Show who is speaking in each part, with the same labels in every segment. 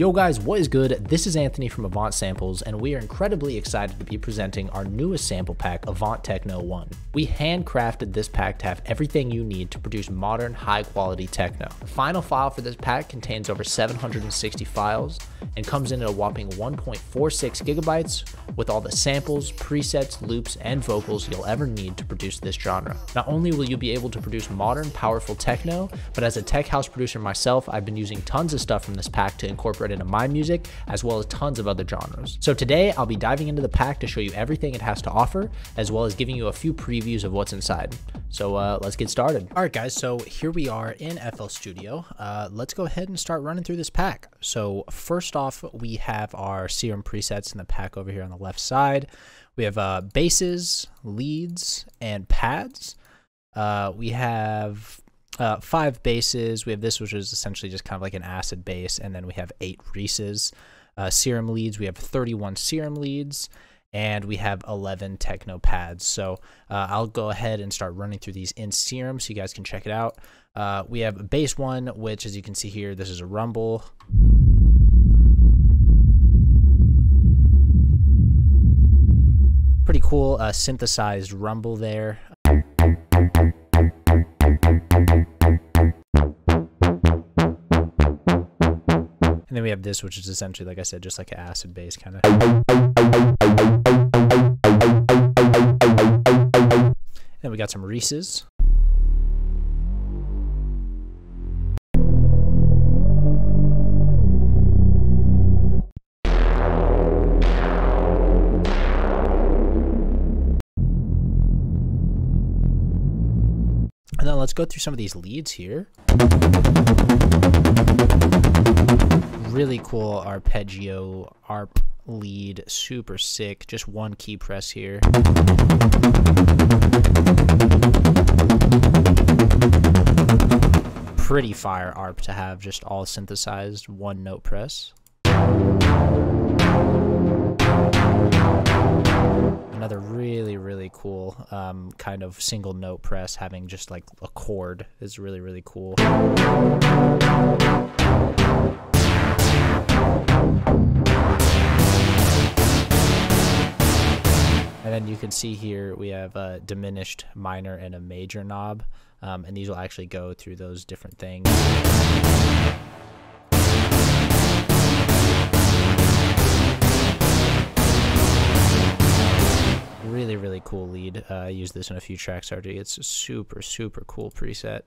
Speaker 1: Yo guys, what is good? This is Anthony from Avant Samples, and we are incredibly excited to be presenting our newest sample pack, Avant Techno 1. We handcrafted this pack to have everything you need to produce modern, high-quality techno. The final file for this pack contains over 760 files and comes in at a whopping 1.46 gigabytes with all the samples, presets, loops, and vocals you'll ever need to produce this genre. Not only will you be able to produce modern, powerful techno, but as a tech house producer myself, I've been using tons of stuff from this pack to incorporate into my music, as well as tons of other genres. So today, I'll be diving into the pack to show you everything it has to offer, as well as giving you a few previews of what's inside. So let's get started. All right, guys, so here we are in FL Studio. Let's go ahead and start running through this pack. So first off, we have our Serum presets in the pack over here on the left side. We have basses, leads, and pads. We have 5 basses. We have this, which is essentially just kind of like an acid bass, and then we have 8 Reeses. Serum leads, we have 31 Serum leads, and we have 11 techno pads. So I'll go ahead and start running through these in Serum so you guys can check it out. We have a bass one, which, as you can see here, this is a rumble. Pretty cool synthesized rumble there. And then we have this, which is essentially, like I said, just like an acid bass kind of. Then we got some Reeses. And then let's go through some of these leads here. Really cool arpeggio Arp lead, super sick. Just one key press here. Pretty fire Arp to have, just all synthesized, one note press. Another really cool kind of single note press, having just like a chord is really cool. And then you can see here we have a diminished minor and a major knob, and these will actually go through those different things. Really cool lead. I use this in a few tracks already. It's a super cool preset.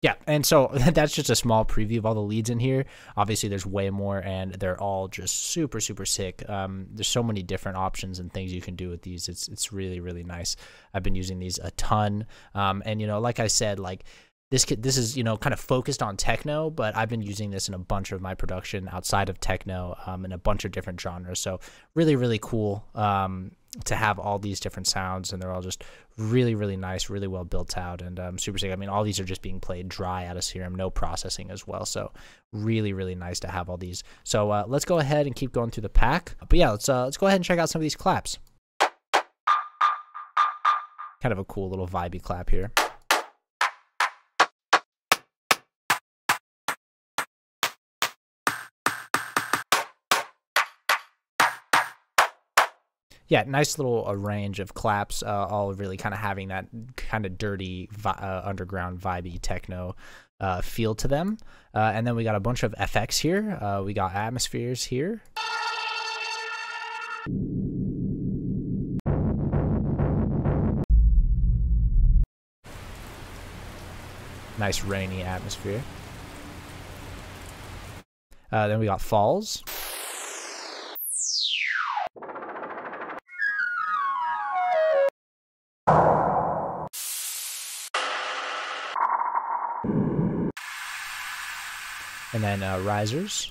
Speaker 1: Yeah, and so that's just a small preview of all the leads in here. Obviously, there's way more, and they're all just super sick. There's so many different options and things you can do with these. It's really nice. I've been using these a ton, and you know, like I said, like this is, you know, kind of focused on techno, but I've been using this in a bunch of my production outside of techno, in a bunch of different genres. So really cool to have all these different sounds, and they're all just really nice, really well built out, and super sick. I mean, all these are just being played dry out of Serum, no processing as well. So really nice to have all these. So let's go ahead and keep going through the pack. But yeah, let's go ahead and check out some of these claps. Kind of a cool little vibey clap here. Yeah, nice little range of claps, all really kind of having that kind of dirty, underground, vibey techno feel to them. And then we got a bunch of FX here. We got atmospheres here. Nice rainy atmosphere. Then we got falls. and then risers.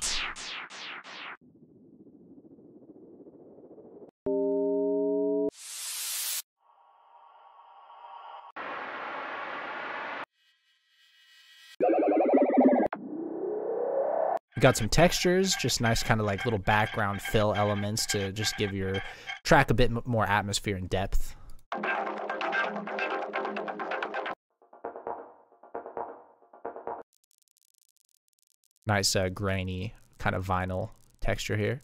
Speaker 1: We got some textures, just nice kind of like little background fill elements to just give your track a bit more atmosphere and depth. Nice grainy kind of vinyl texture here.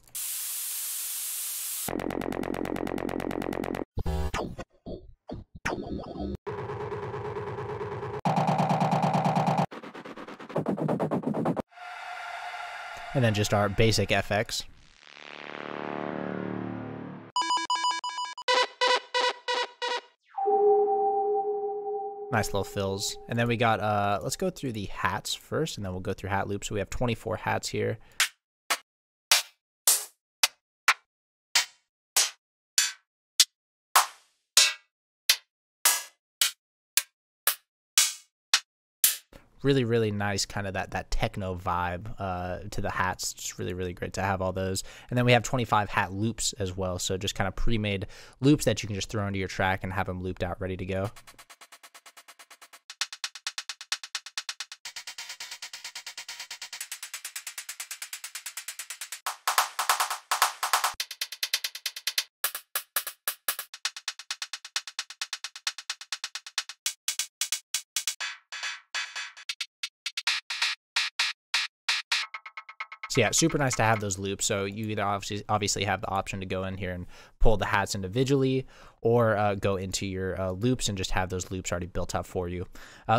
Speaker 1: And then just our basic FX. Nice little fills. And then we got, let's go through the hats first, and then we'll go through hat loops. So we have 24 hats here. Really, really nice kind of that techno vibe to the hats. It's really, really great to have all those. And then we have 25 hat loops as well. So just kind of pre-made loops that you can just throw into your track and have them looped out, ready to go. So yeah, super nice to have those loops. So you either obviously have the option to go in here and pull the hats individually, or go into your loops and just have those loops already built out for you.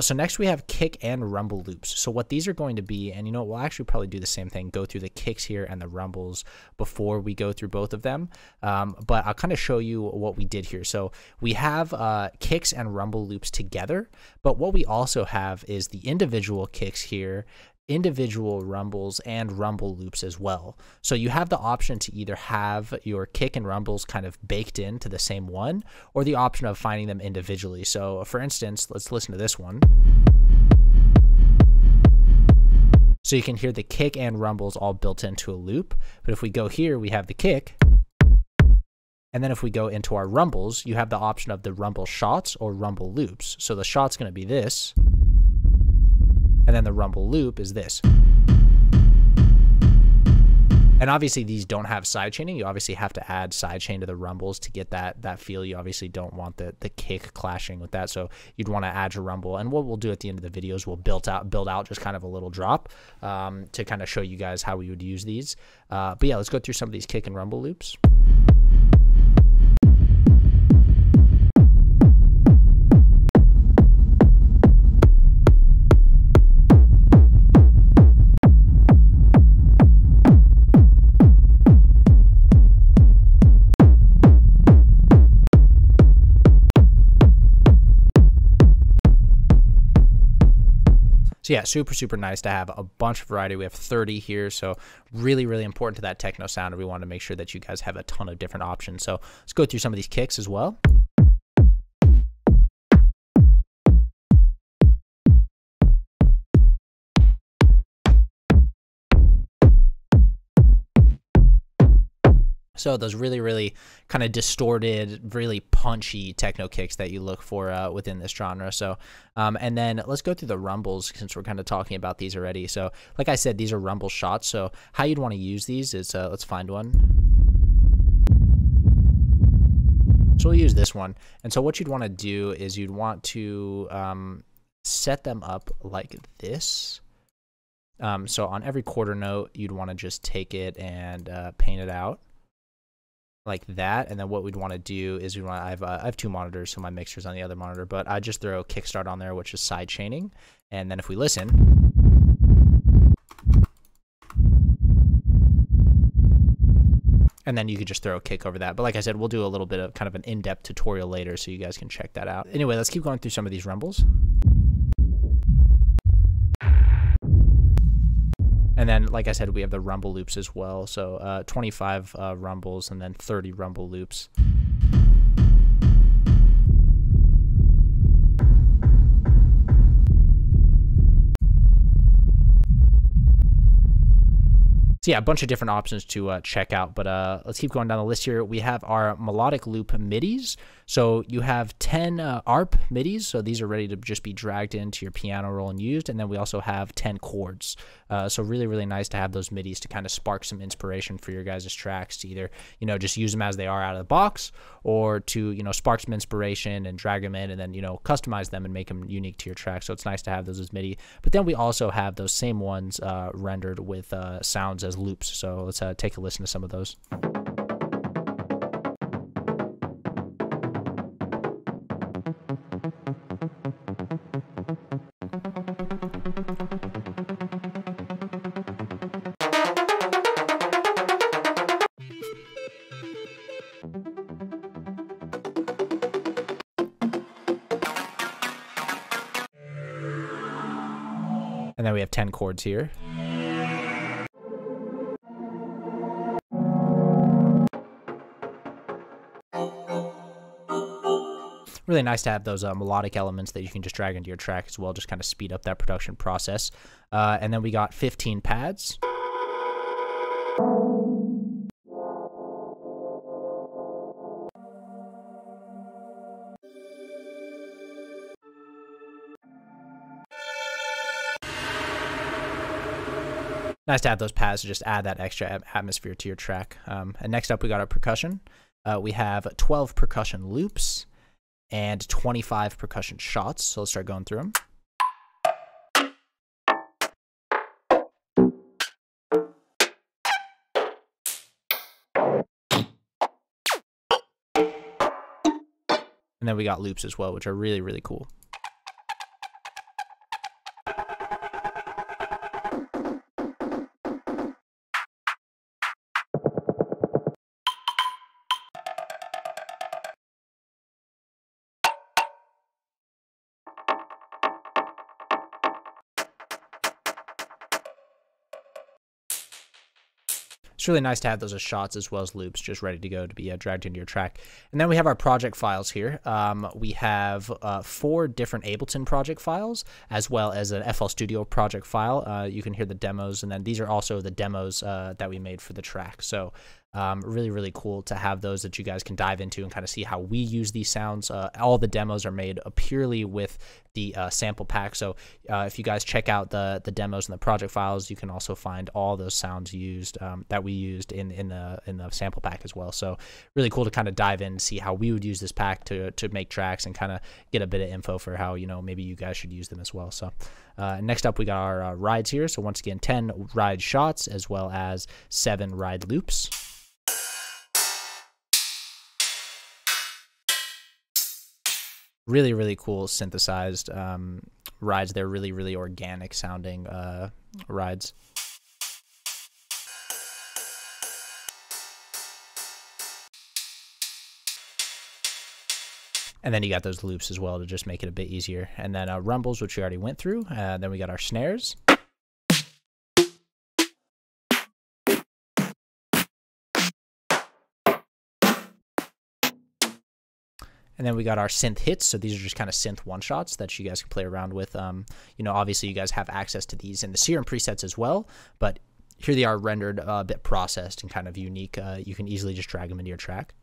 Speaker 1: So next we have kick and rumble loops. So what these are going to be, and you know, we'll actually probably do the same thing, go through the kicks here and the rumbles before we go through both of them. But I'll kind of show you what we did here. So we have kicks and rumble loops together, but what we also have is the individual kicks here, individual rumbles, and rumble loops as well. So you have the option to either have your kick and rumbles kind of baked into the same one, or the option of finding them individually. So for instance, let's listen to this one. So you can hear the kick and rumbles all built into a loop. But if we go here, we have the kick. And then if we go into our rumbles, you have the option of the rumble shots or rumble loops. So the shot's going to be this. And then the rumble loop is this. And obviously these don't have sidechaining. You obviously have to add sidechain to the rumbles to get that feel. You obviously don't want the kick clashing with that. So you'd want to add your rumble. And what we'll do at the end of the video is we'll build out just kind of a little drop to kind of show you guys how we would use these. But yeah, let's go through some of these kick and rumble loops. So yeah, super, super nice to have a bunch of variety. We have 30 here, so really, really important to that techno sound. And we want to make sure that you guys have a ton of different options. So let's go through some of these kicks as well. So those really, really kind of distorted, really punchy techno kicks that you look for within this genre. So, and then let's go through the rumbles since we're kind of talking about these already. So like I said, these are rumble shots. So how you'd want to use these is, let's find one. So we'll use this one. And so what you'd want to do is you'd want to set them up like this. So on every quarter note, you'd want to just take it and paint it out like that. And then what we'd want to do is I have two monitors, so my mixer's on the other monitor, but I just throw kickstart on there, which is side chaining. And then if we listen, and then you could just throw a kick over that. But like I said, we'll do a little bit of kind of an in-depth tutorial later so you guys can check that out. Anyway, let's keep going through some of these rumbles. And then, like I said, we have the rumble loops as well. So 25 rumbles and then 30 rumble loops. So yeah, a bunch of different options to check out, but let's keep going down the list here. We have our Melodic Loop MIDIs. So you have 10 Arp MIDIs, so these are ready to just be dragged into your piano roll and used, and then we also have 10 chords. So really, really nice to have those MIDIs to kind of spark some inspiration for your guys' tracks, to either, just use them as they are out of the box, or to, spark some inspiration and drag them in and then, customize them and make them unique to your track. So it's nice to have those as MIDI. But then we also have those same ones rendered with sounds as loops. So let's take a listen to some of those. And then we have 10 chords here. Really nice to have those melodic elements that you can just drag into your track as well, just kind of speed up that production process. And then we got 15 pads. Nice to have those pads to just add that extra atmosphere to your track. And next up, we got our percussion. We have 12 percussion loops and 25 percussion shots. So let's start going through them. And then we got loops as well, which are really, really cool. It's really nice to have those as shots as well as loops just ready to go to be dragged into your track. And then we have our project files here. We have 4 different Ableton project files as well as an FL Studio project file. You can hear the demos, and then these are also the demos that we made for the track. So really, really cool to have those that you guys can dive into and kind of see how we use these sounds. All the demos are made purely with the sample pack. So if you guys check out the demos and the project files, you can also find all those sounds used that we used in the sample pack as well. So really cool to kind of dive in and see how we would use this pack to make tracks and kind of get a bit of info for how maybe you guys should use them as well. So next up, we got our rides here. So once again, 10 ride shots as well as 7 ride loops. Really, really cool synthesized rides. They're really, really organic sounding rides. And then you got those loops as well to just make it a bit easier. And then rumbles, which we already went through. Then we got our snares. And then we got our synth hits. So these are just kind of synth one shots that you guys can play around with. Obviously you guys have access to these in the Serum presets as well, but here they are rendered a bit processed and kind of unique. You can easily just drag them into your track.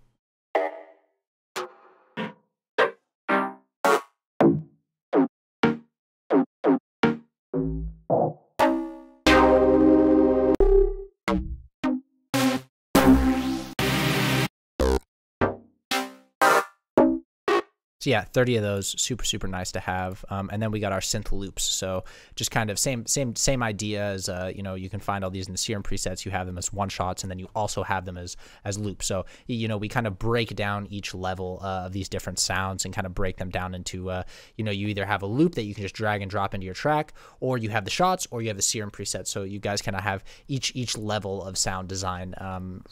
Speaker 1: So yeah, 30 of those, super, super nice to have. And then we got our synth loops. So just kind of same idea as, you can find all these in the Serum presets. You have them as one shots, and then you also have them as loops. So, we kind of break down each level of these different sounds and kind of break them down into, you either have a loop that you can just drag and drop into your track, or you have the shots, or you have the Serum presets. So you guys kind of have each level of sound design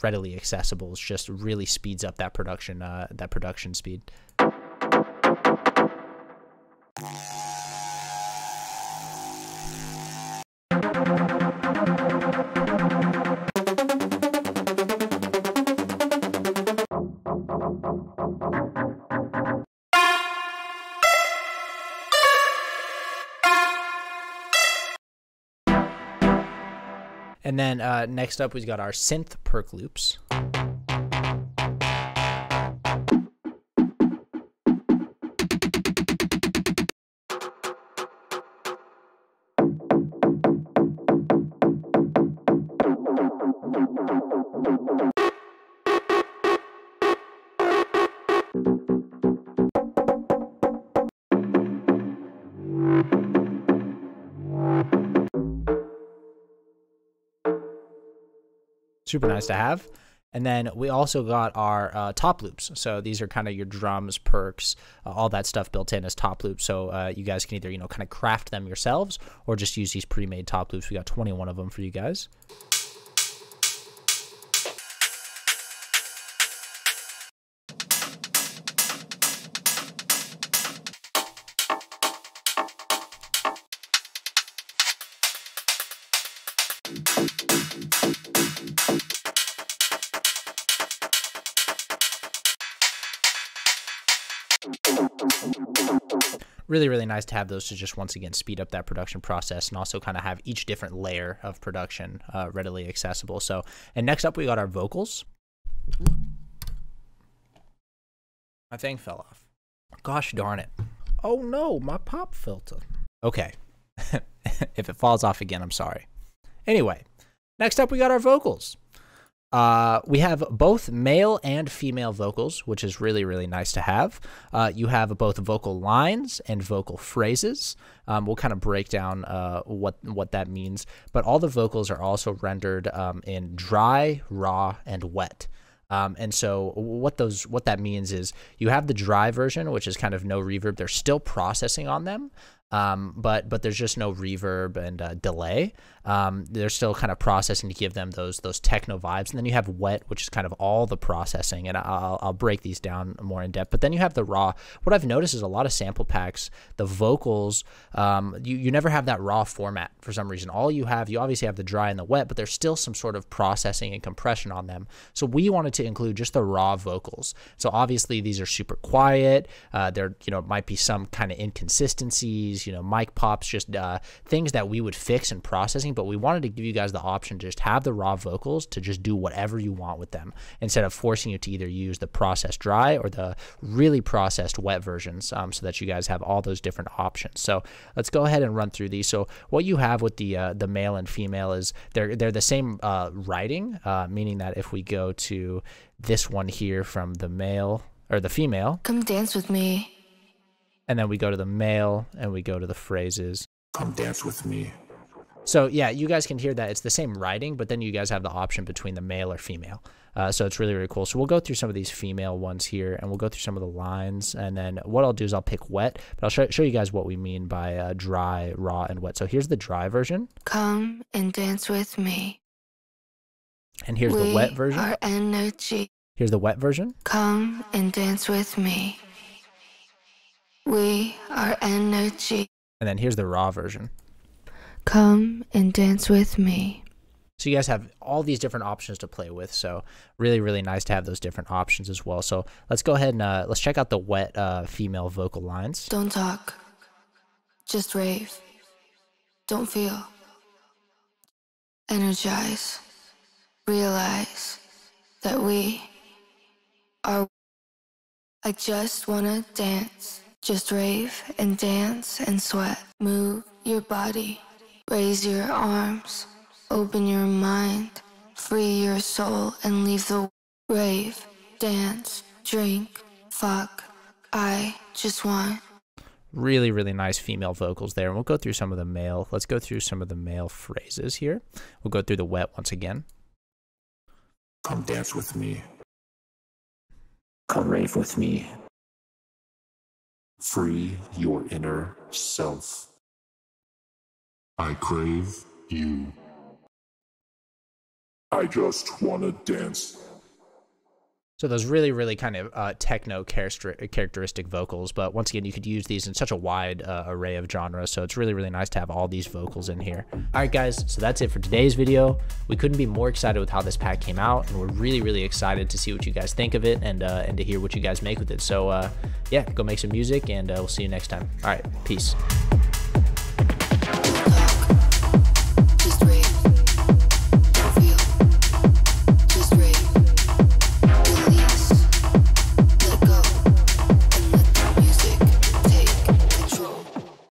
Speaker 1: readily accessible. It just really speeds up that production speed. And then next up, we've got our synth Perc Loops. Super nice to have. And then we also got our top loops. So these are kind of your drums, percs, all that stuff built in as top loops. So you guys can either, you know, kind of craft them yourselves or just use these pre-made top loops. We got 21 of them for you guys. Really, really nice to have those to just once again speed up that production process and also kind of have each different layer of production readily accessible. So, and next up we got our vocals. My thing fell off. Gosh darn it. Oh no, my pop filter. Okay. If it falls off again, I'm sorry. Anyway, next up we got our vocals. We have both male and female vocals, which is really, really nice to have. You have both vocal lines and vocal phrases. We'll kind of break down what that means. But all the vocals are also rendered in dry, raw, and wet. And so what that means is you have the dry version, which is kind of no reverb. They're still processing on them. But there's just no reverb and delay. They're still kind of processing to give them those techno vibes. And then you have wet, which is kind of all the processing. And I'll break these down more in depth. But then you have the raw. What I've noticed is a lot of sample packs, the vocals, you never have that raw format for some reason. You obviously have the dry and the wet, but there's still some sort of processing and compression on them. So we wanted to include just the raw vocals. So obviously these are super quiet. There, might be some kind of inconsistencies, mic pops, just things that we would fix in processing, but we wanted to give you guys the option to just have the raw vocals to just do whatever you want with them instead of forcing you to either use the processed dry or the really processed wet versions, so that you guys have all those different options. So let's go ahead and run through these. So what you have with the male and female is they're the same writing, meaning that if we go to this one here from the male or the female,
Speaker 2: come dance with me.
Speaker 1: And then we go to the male and we go to the phrases.
Speaker 3: Come dance with me.
Speaker 1: So yeah, you guys can hear that it's the same writing, but then you guys have the option between the male or female. So it's really, really cool. So we'll go through some of these female ones here and we'll go through some of the lines. And then what I'll do is I'll pick wet, but I'll show you guys what we mean by dry, raw, and wet. So here's the dry version.
Speaker 2: Come and dance with me.
Speaker 1: And here's the wet version.
Speaker 2: Our energy.
Speaker 1: Here's the wet version.
Speaker 2: Come and dance with me. We are energy.
Speaker 1: And then here's the raw version.
Speaker 2: Come and dance with me.
Speaker 1: So you guys have all these different options to play with. So really, really nice to have those different options as well. So let's go ahead and let's check out the wet female vocal lines.
Speaker 2: Don't talk. Just rave. Don't feel. Energize. Realize that we are. I just wanna dance. Just rave and dance and sweat. Move your body. Raise your arms. Open your mind. Free your soul and leave the rave. Dance. Drink. Fuck. I just want.
Speaker 1: Really, really nice female vocals there. And we'll go through some of the male. Let's go through some of the male phrases here. We'll go through the wet once again.
Speaker 3: Come dance with me. Come rave with me. Free your inner self. I crave you. I just wanna dance.
Speaker 1: So those really, really kind of techno characteristic vocals, but once again, you could use these in such a wide array of genres, so it's really, really nice to have all these vocals in here. All right, guys, so that's it for today's video. We couldn't be more excited with how this pack came out, and we're really, really excited to see what you guys think of it and to hear what you guys make with it. So yeah, go make some music, and we'll see you next time. All right, peace.